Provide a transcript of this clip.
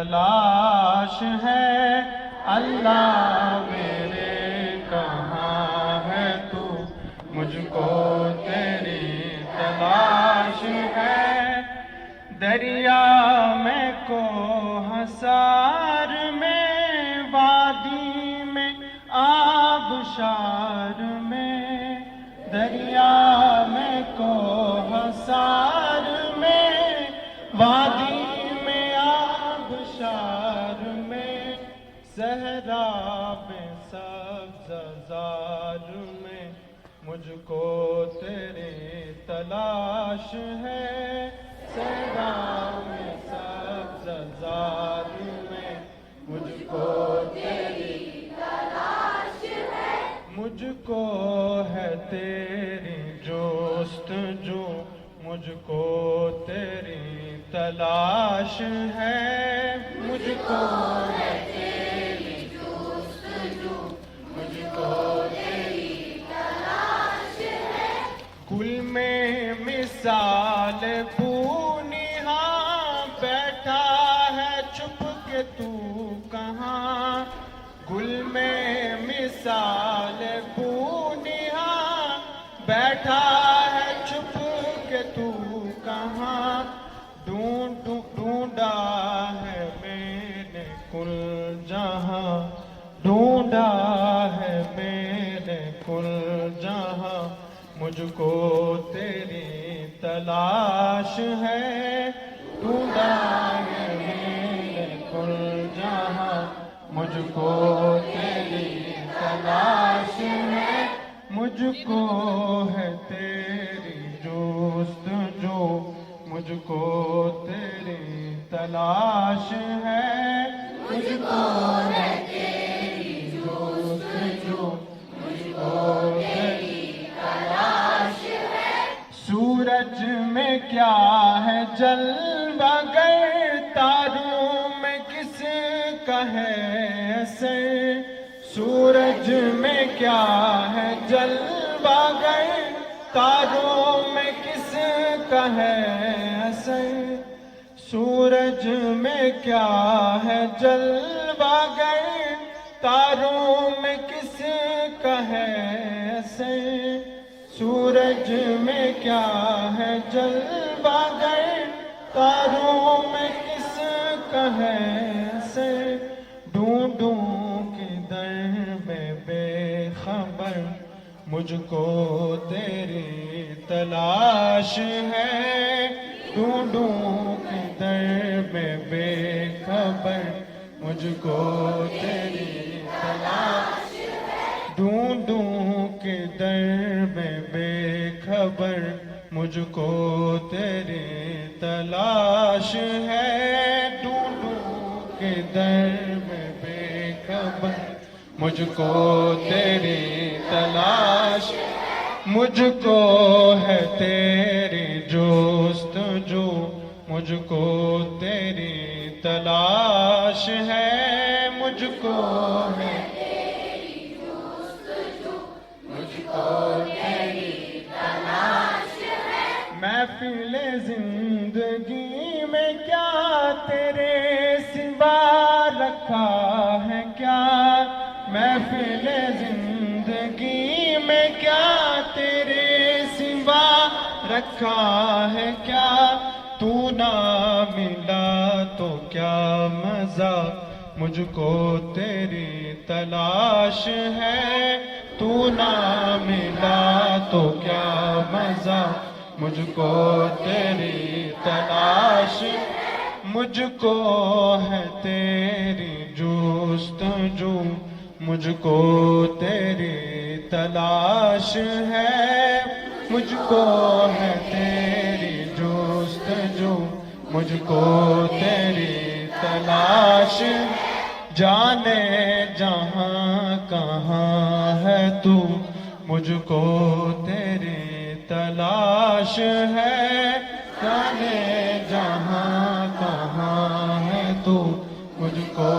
تلاش ہے، اللہ میرے کہاں ہے تو، مجھ کو تیری تلاش ہے۔ دریا میں کو حصار میں، وادی میں آبشار میں، دریا میں کو حصار میں، وادی میں آبشار میں، صحرا میں سبززار میں، مجھ کو تیری تلاش ہے۔ صحرا میں سبززار میں، مجھ کو تیری تلاش ہے۔ مجھ کو ہے تیری جستجو، مجھ کو تیری تلاش ہے۔ مجھ کو ہے تیری جستجو، مجھ کو تیری تلاش ہے۔ گل میں مثال پونہاں، بیٹھا ہے چھپ کے تو کہاں، گل میں مثال پونہاں، بیٹھا ہے چھپ کے تو کہاں، ڈھونڈا ہے میں نے کل جہاں، ڈھونڈا ہے میں نے کل جہاں، مجھ کو تیری تلاش ہے۔ ڈھونڈا ہے میں نے کل جہاں، مجھ کو تیری تلاش ہے۔ مجھ کو ہے تیری جستجو، مجھ کو تیری تلاش ہے۔ مجھ کو ہے تیری جستجو، مجھ کو تیری تلاش ہے۔ سورج میں کیا ہے جلوہ گر، تاروں میں کس کا ہے اثر، سورج میں کیا ہے جلوہ گر، تاروں میں کس کا ہے اثر، سورج میں کیا ہے جلوہ گر، تاروں میں کس کا ہے اثر، سورج میں کیا ہے جلوہ گر، تاروں میں کس کا ہے اثر، ڈھونڈوں کدھر میں بے خبر، مجھ کو تیری تلاش ہے۔ ڈھونڈوں کدھر میں بے خبر، مجھ کو تیری تلاش ہے۔ ڈھونڈوں کدھر میں بے خبر، مجھ کو تیری تلاش ہے۔ ڈھونڈوں کدھر میں بے خبر، مجھ کو تیری تلاش ہے۔ مجھ کو ہے تیری جستجو، مجھ کو تیری تلاش ہے۔ مجھ کو ہے تیری جستجو، مجھ کو تیری تلاش ہے۔ محفل زندگی میں کیا تیرے سوا رکھا ہے کیا، محفل زندگی میں کیا تیرے سوا رکھا ہے کیا، تو نہ ملا تو کیا مزہ، مجھ کو تیری تلاش ہے۔ تو نہ ملا تو کیا مزہ، مجھ کو تیری تلاش ہے۔ مجھ کو ہے تیری جستجو، مجھ کو تیری تلاش ہے۔ مجھ کو ہے تیری جستجو، مجھ کو تیری تلاش ہے۔ جانے جہاں کہاں ہے تو، مجھ کو تیری تلاش ہے۔ جانے جہاں کہاں ہے تو، مجھ کو